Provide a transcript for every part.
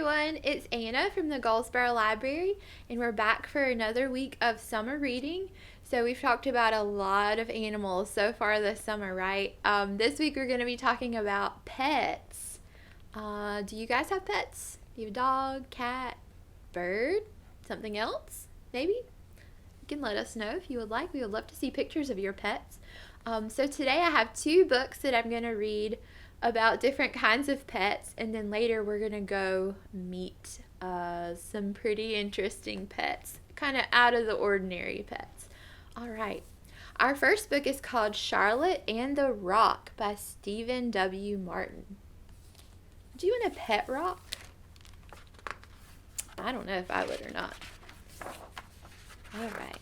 everyone, it's Anna from the Goldsboro Library, and we're back for another week of summer reading. So we've talked about a lot of animals so far this summer, right? This week we're going to be talking about pets. Do you guys have pets? Do you have a dog, cat, bird, something else? Maybe? You can let us know if you would like. We would love to see pictures of your pets. So today I have two books that I'm going to read about different kinds of pets, and then later we're going to go meet some pretty interesting pets, kind of out of the ordinary pets. All right. Our first book is called Charlotte and the Rock by Stephen W. Martin. Do you want a pet rock? I don't know if I would or not. All right.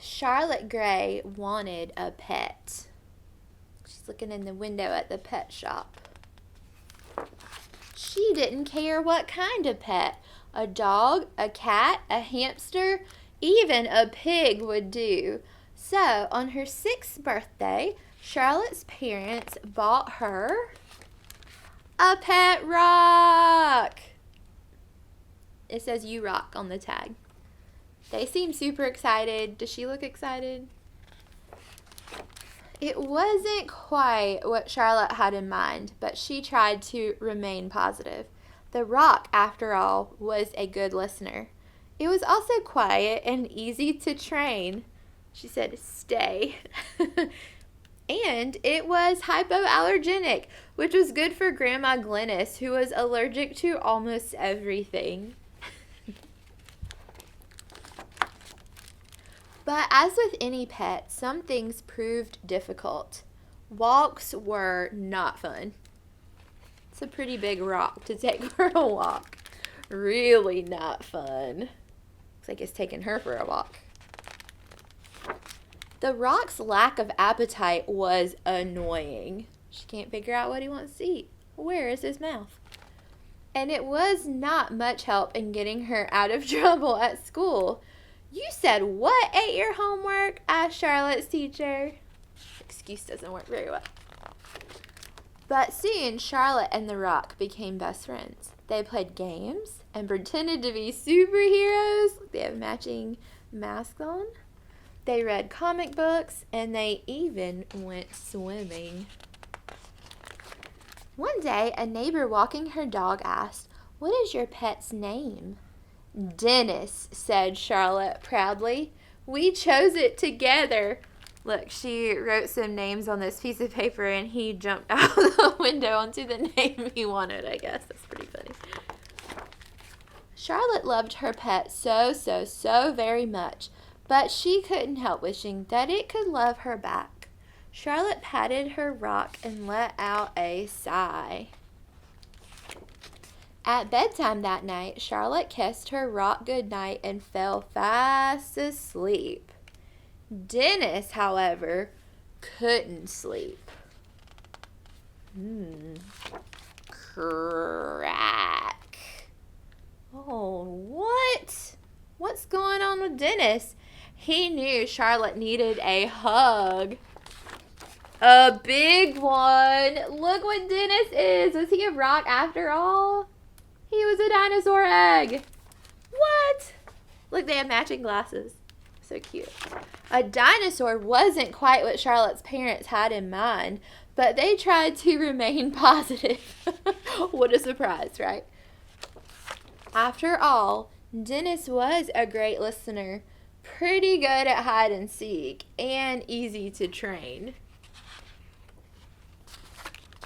Charlotte Gray wanted a pet. She's looking in the window at the pet shop. She didn't care what kind of pet. A dog, a cat, a hamster, even a pig would do. So, on her 6th birthday, Charlotte's parents bought her a pet rock. It says "You Rock" on the tag. They seem super excited. Does she look excited? It wasn't quite what Charlotte had in mind, but she tried to remain positive. The rock, after all, was a good listener. It was also quiet and easy to train. She said, "Stay." And it was hypoallergenic, which was good for Grandma Glennis, who was allergic to almost everything. But as with any pet, some things proved difficult. Walks were not fun. It's a pretty big rock to take for a walk. Really not fun. Looks like it's taking her for a walk. The rock's lack of appetite was annoying. She can't figure out what he wants to eat. Where is his mouth? And it was not much help in getting her out of trouble at school. "You said what ate your homework?" asked Charlotte's teacher. Excuse doesn't work very well. But soon, Charlotte and the rock became best friends. They played games and pretended to be superheroes. They have matching masks on. They read comic books, and they even went swimming. One day, a neighbor walking her dog asked, "What is your pet's name?" "Dennis," said Charlotte proudly. "We chose it together." Look, she wrote some names on this piece of paper, and he jumped out the window onto the name he wanted, I guess. That's pretty funny. Charlotte loved her pet so very much, but she couldn't help wishing that it could love her back. Charlotte patted her rock and let out a sigh. At bedtime that night, Charlotte kissed her rock goodnight and fell fast asleep. Dennis, however, couldn't sleep. Crack. Oh, what? What's going on with Dennis? He knew Charlotte needed a hug. A big one. Look what Dennis is. Was he a rock after all? He was a dinosaur egg. What? Look, they have matching glasses. So cute. A dinosaur wasn't quite what Charlotte's parents had in mind, but they tried to remain positive. What a surprise, right? After all, Dennis was a great listener, pretty good at hide and seek, and easy to train.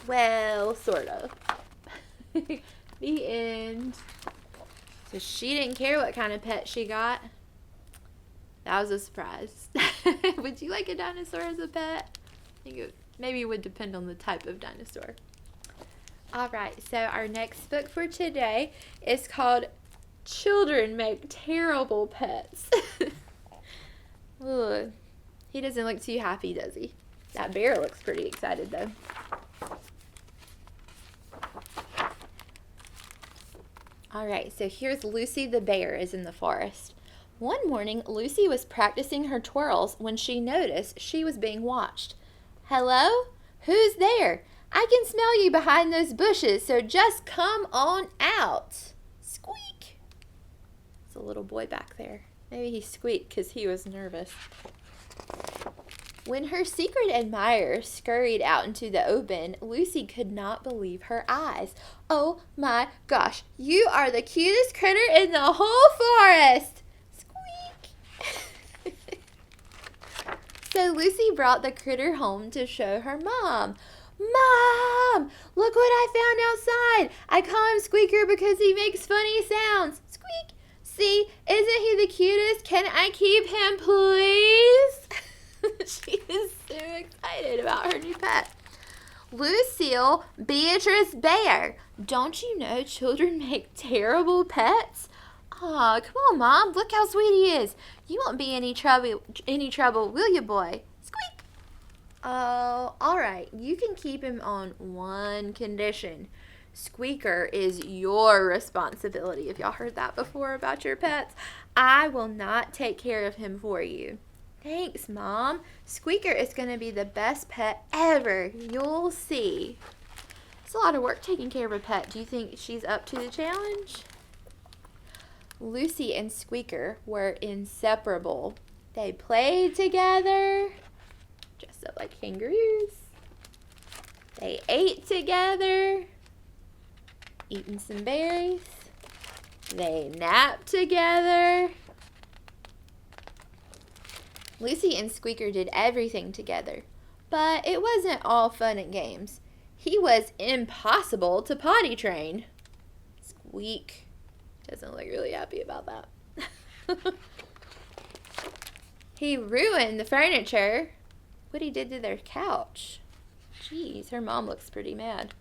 Well, sort of. The end. So she didn't care what kind of pet she got. That was a surprise. Would you like a dinosaur as a pet? I think it maybe would depend on the type of dinosaur. All right, so our next book for today is called Children Make Terrible Pets. Ugh. He doesn't look too happy, does he? That bear looks pretty excited, though. All right, so here's Lucy the bear is in the forest. One morning, Lucy was practicing her twirls when she noticed she was being watched. "Hello? Who's there?" I can smell you behind those bushes, so just come on out. Squeak. It's a little boy back there. Maybe he squeaked because he was nervous. When her secret admirer scurried out into the open, Lucy could not believe her eyes. Oh my gosh, you are the cutest critter in the whole forest! Squeak! So Lucy brought the critter home to show her mom. Mom, look what I found outside. I call him Squeaker because he makes funny sounds. Squeak. See, isn't he the cutest? Can I keep him, please? She is so excited about her new pet. Lucille Beatrice Bear. Don't you know children make terrible pets? Aw, come on, Mom. Look how sweet he is. You won't be any trouble, will you, boy? Squeak. Oh, all right. You can keep him on one condition. Squeaker is your responsibility. If y'all heard that before about your pets, I will not take care of him for you. Thanks, Mom. Squeaker is going to be the best pet ever. You'll see. It's a lot of work taking care of a pet. Do you think she's up to the challenge? Lucy and Squeaker were inseparable. They played together, dressed up like kangaroos. They ate together, eating some berries. They napped together. Lucy and Squeaker did everything together, but it wasn't all fun and games. He was impossible to potty train. Squeak doesn't look really happy about that. He ruined the furniture. What he did to their couch. Jeez, her mom looks pretty mad.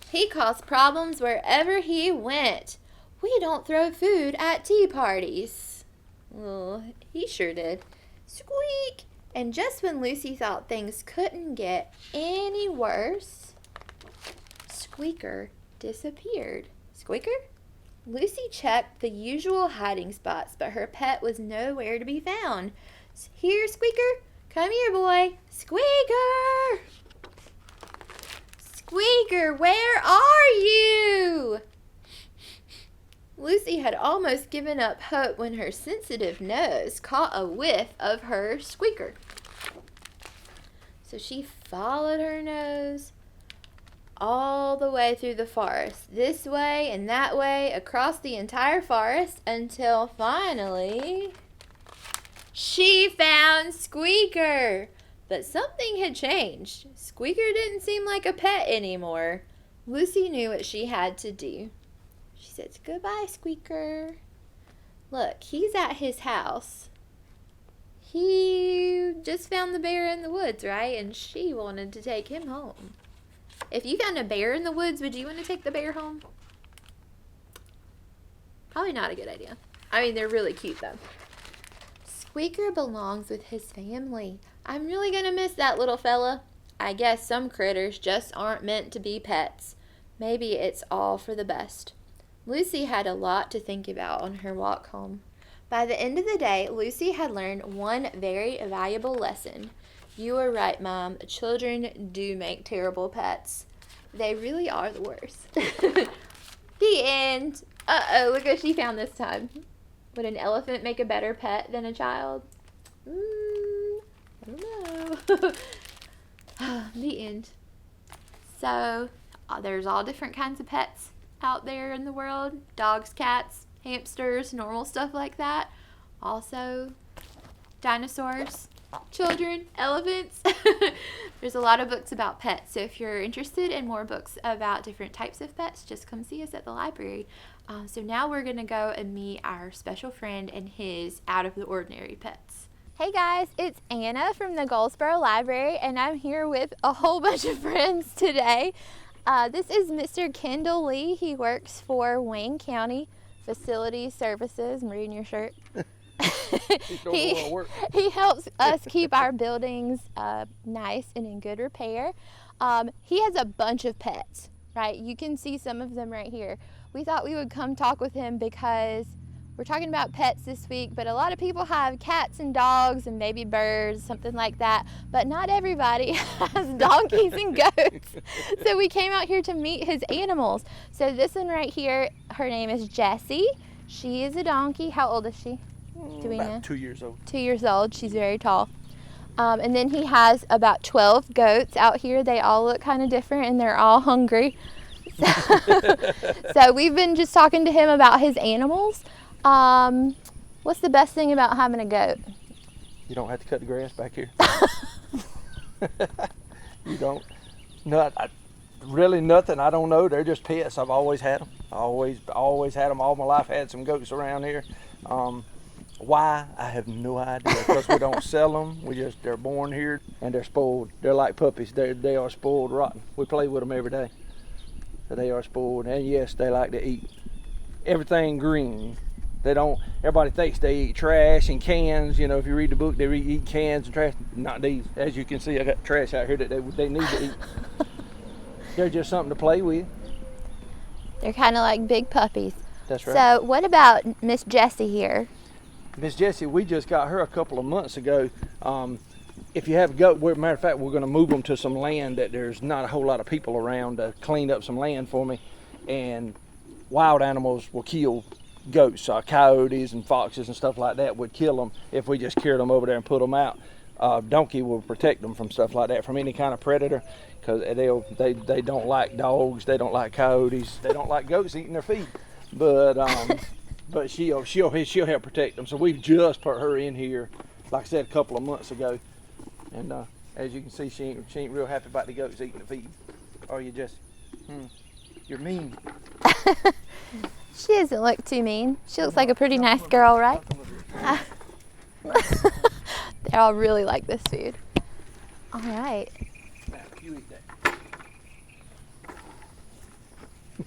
He caused problems wherever he went. We don't throw food at tea parties. Oh, he sure did. Squeak! And just when Lucy thought things couldn't get any worse, Squeaker disappeared. Squeaker? Lucy checked the usual hiding spots, but her pet was nowhere to be found. Here, Squeaker. Come here, boy. Squeaker! Squeaker, where are you? Lucy had almost given up hope when her sensitive nose caught a whiff of her Squeaker. So she followed her nose all the way through the forest, this way and that way, across the entire forest, until finally she found Squeaker. But something had changed. Squeaker didn't seem like a pet anymore. Lucy knew what she had to do. She said, goodbye, Squeaker. Look, he's at his house. He just found the bear in the woods, right? And she wanted to take him home. If you found a bear in the woods, would you want to take the bear home? Probably not a good idea. I mean, they're really cute, though. Squeaker belongs with his family. I'm really going to miss that little fella. I guess some critters just aren't meant to be pets. Maybe it's all for the best. Lucy had a lot to think about on her walk home. By the end of the day, Lucy had learned one very valuable lesson. You were right, Mom. Children do make terrible pets. They really are the worst. The end. Uh-oh, look what she found this time. Would an elephant make a better pet than a child? I don't know. The end. So, there's all different kinds of pets out there in the world. Dogs, cats, hamsters, normal stuff like that. Also, dinosaurs, children, elephants. There's a lot of books about pets. So if you're interested in more books about different types of pets, just come see us at the library. So now we're going to go and meet our special friend and his out-of-the-ordinary pets. Hey guys, it's Anna from the Goldsboro Library, and I'm here with a whole bunch of friends today. This is Mr. Kendall Lee. He works for Wayne County Facility Services. I'm reading your shirt. He helps us keep our buildings nice and in good repair. He has a bunch of pets, right? You can see some of them right here. We thought we would come talk with him because we're talking about pets this week, but a lot of people have cats and dogs and baby birds, something like that, but not everybody has donkeys and goats. So we came out here to meet his animals. So this one right here, her name is Jessie. She is a donkey. How old is she? Do we know? About 2 years old. 2 years old. She's very tall. And then he has about 12 goats out here. They all look kind of different and they're all hungry. So we've been just talking to him about his animals. What's the best thing about having a goat? You don't have to cut the grass back here. You don't. Really nothing. I don't know. They're just pets. I've always had them. Always had them all my life. Had some goats around here. Why? I have no idea. Because we don't sell them. They're born here and they're spoiled. They're like puppies. They are spoiled rotten. We play with them every day. So they are spoiled. And yes, they like to eat everything green. They don't. Everybody thinks they eat trash and cans. You know, if you read the book, they eat cans and trash. Not these. As you can see, I got trash out here that they need to eat. They're just something to play with. They're kind of like big puppies. That's right. So what about Miss Jessie here? Miss Jessie, we just got her a couple of months ago. If you have a goat, matter of fact, we're going to move them to some land that there's not a whole lot of people around to clean up some land for me. And wild animals will kill goats, coyotes and foxes and stuff like that would kill them if we just carried them over there and put them out. Donkey will protect them from stuff like that, from any kind of predator, because they don't like dogs, they don't like coyotes, they don't like goats eating their feet. But she'll help protect them. So we've just put her in here, like I said, a couple of months ago, and as you can see, she ain't real happy about the goats eating the feet. Are you, Jesse? You're mean. She doesn't look too mean. She looks like a pretty nice girl, right? They all really like this food. All right. Now, you eat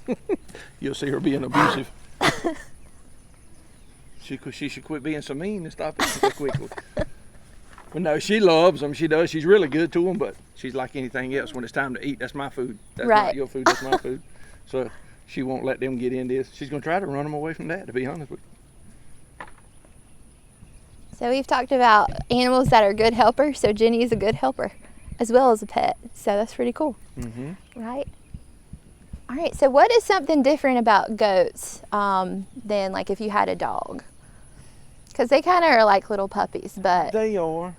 that. You'll see her being abusive. She should quit being so mean and stop eating so quickly. But no, she loves them. She does. She's really good to them, but she's like anything else. When it's time to eat, that's my food. That's right. Not your food. That's my food. So she won't let them get in this. She's going to try to run them away from that, to be honest with you. So we've talked about animals that are good helpers. So Jenny is a good helper as well as a pet. So that's pretty cool. Mm-hmm. Right? All right. So what is something different about goats than like if you had a dog? Because they kind of are like little puppies, but... They are.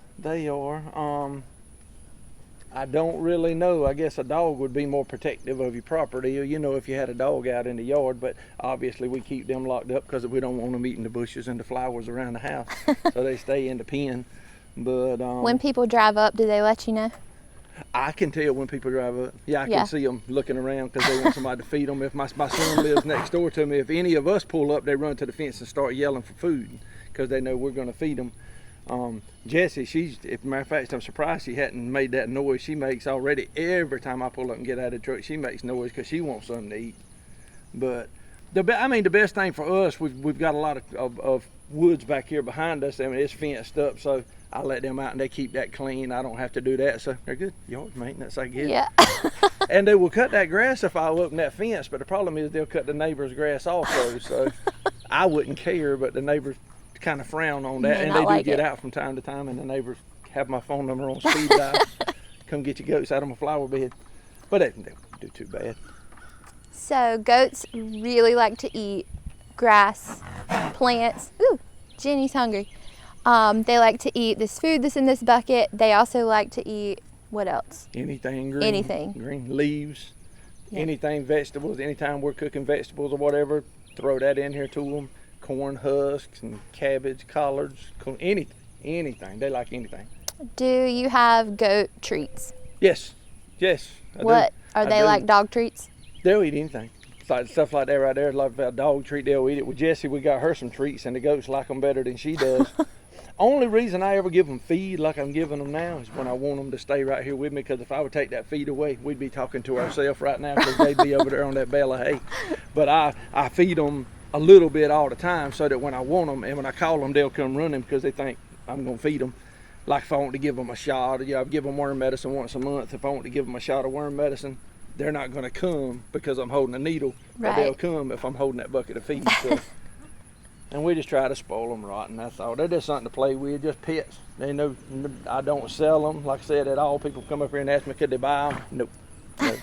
I don't really know. I guess a dog would be more protective of your property, you know, if you had a dog out in the yard, but obviously we keep them locked up because we don't want them eating the bushes and the flowers around the house. So they stay in the pen. But when people drive up, do they let you know? I can tell when people drive up. Yeah, I can see them looking around because they want somebody to feed them. If my son lives next door to me, if any of us pull up, they run to the fence and start yelling for food because they know we're going to feed them. Jessie, if matter of fact, I'm surprised she hadn't made that noise she makes already. Every time I pull up and get out of the truck, she makes noise because she wants something to eat. But the best thing for us, we've got a lot of woods back here behind us. I mean, it's fenced up, so I let them out and they keep that clean. I don't have to do that, so they're good yard maintenance, I guess. Yeah. And they will cut that grass if I open that fence, but the problem is they'll cut the neighbor's grass also. So I wouldn't care, but the neighbors kind of frown on that, and they do get out from time to time, and the neighbors have my phone number on speed dial. Come get your goats out of my flower bed. But they don't do too bad. So goats really like to eat grass, plants. Ooh, Jenny's hungry. They like to eat this food that's in this bucket. They also like to eat, what else? Anything green. Anything. Green leaves, anything vegetables. Anytime we're cooking vegetables or whatever, throw that in here to them. Corn husks and cabbage, collards, anything. They like anything. Do you have goat treats? Yes. What are they like? Dog treats? They'll eat anything. It's like stuff like that right there. Like a dog treat, they'll eat it. With Jessie, we got her some treats, and the goats like them better than she does. Only reason I ever give them feed like I'm giving them now is when I want them to stay right here with me, because if I would take that feed away, we'd be talking to ourselves right now because they'd be over there on that bale of hay. But I feed them a little bit all the time so that when I want them and when I call them, they'll come running because they think I'm going to feed them. Like if I want to give them a shot, I give them worm medicine once a month. If I want to give them a shot of worm medicine, they're not going to come because I'm holding a needle, but they'll come if I'm holding that bucket of feed. So And we just try to spoil them rotten, that's all. They're just something to play with, just pets. They know, I don't sell them, like I said, at all. People come up here and ask me, could they buy them? Nope. No.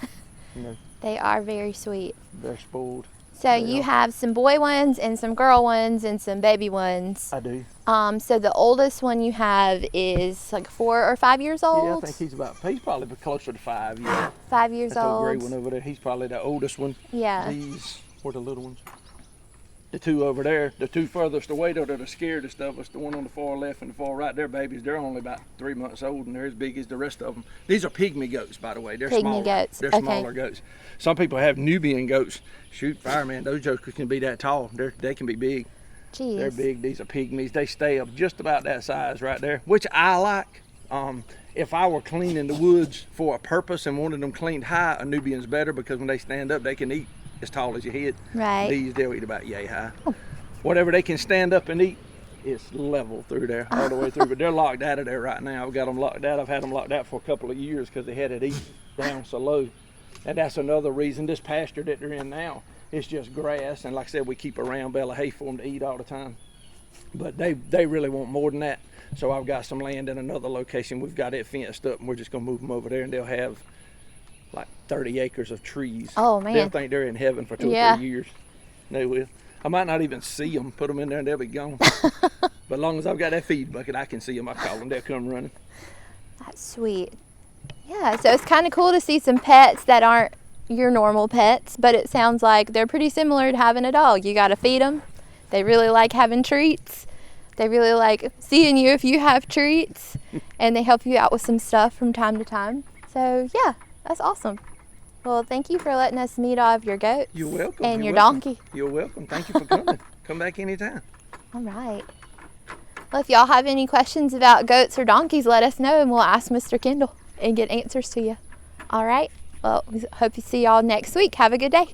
No. They are very sweet. They're spoiled. So you have some boy ones and some girl ones and some baby ones. I do. So the oldest one you have is like 4 or 5 years old? Yeah, I think he's probably closer to 5, yeah. 5 years That old. gray one over there, he's probably the oldest one. Yeah. These were the little ones. The two over there, the two furthest away, though, they're the scaredest of us. The one on the far left and the far right, they're babies. They're only about 3 months old, and they're as big as the rest of them. These are pygmy goats, by the way. They're Pygmy smaller. goats, They're okay. smaller goats. Some people have Nubian goats. Shoot, fireman, those jokers can be that tall. They can be big. Jeez. They're big. These are pygmies. They stay up just about that size right there, which I like. If I were cleaning the woods for a purpose and wanted them cleaned high, a Nubian's better because when they stand up, they can eat as tall as your head. Right. These, they'll eat about yay high. Oh. Whatever they can stand up and eat, it's level through there, all the way through. But they're locked out of there right now. I've got them locked out. I've had them locked out for a couple of years because they had it eat down so low. And that's another reason. This pasture that they're in now, it's just grass. And like I said, we keep a round bale of hay for them to eat all the time. But they really want more than that. So I've got some land in another location. We've got it fenced up, and we're just going to move them over there, and they'll have like 30 acres of trees. Oh, man. They'll think they're in heaven for 2 or 3 years. They will. I might not even see them, put them in there and they'll be gone. But as long as I've got that feed bucket, I can see them. I call them, they'll come running. That's sweet. Yeah, so it's kind of cool to see some pets that aren't your normal pets, but it sounds like they're pretty similar to having a dog. You got to feed them. They really like having treats. They really like seeing you if you have treats, and they help you out with some stuff from time to time. So yeah, that's awesome. Well, thank you for letting us meet all of your goats. You're welcome. And You're your welcome. donkey. You're welcome. Thank you for coming. Come back anytime. All right. Well, if y'all have any questions about goats or donkeys, let us know and we'll ask Mr. Kendall and get answers to you. All right. Well, we hope to see y'all next week. Have a good day.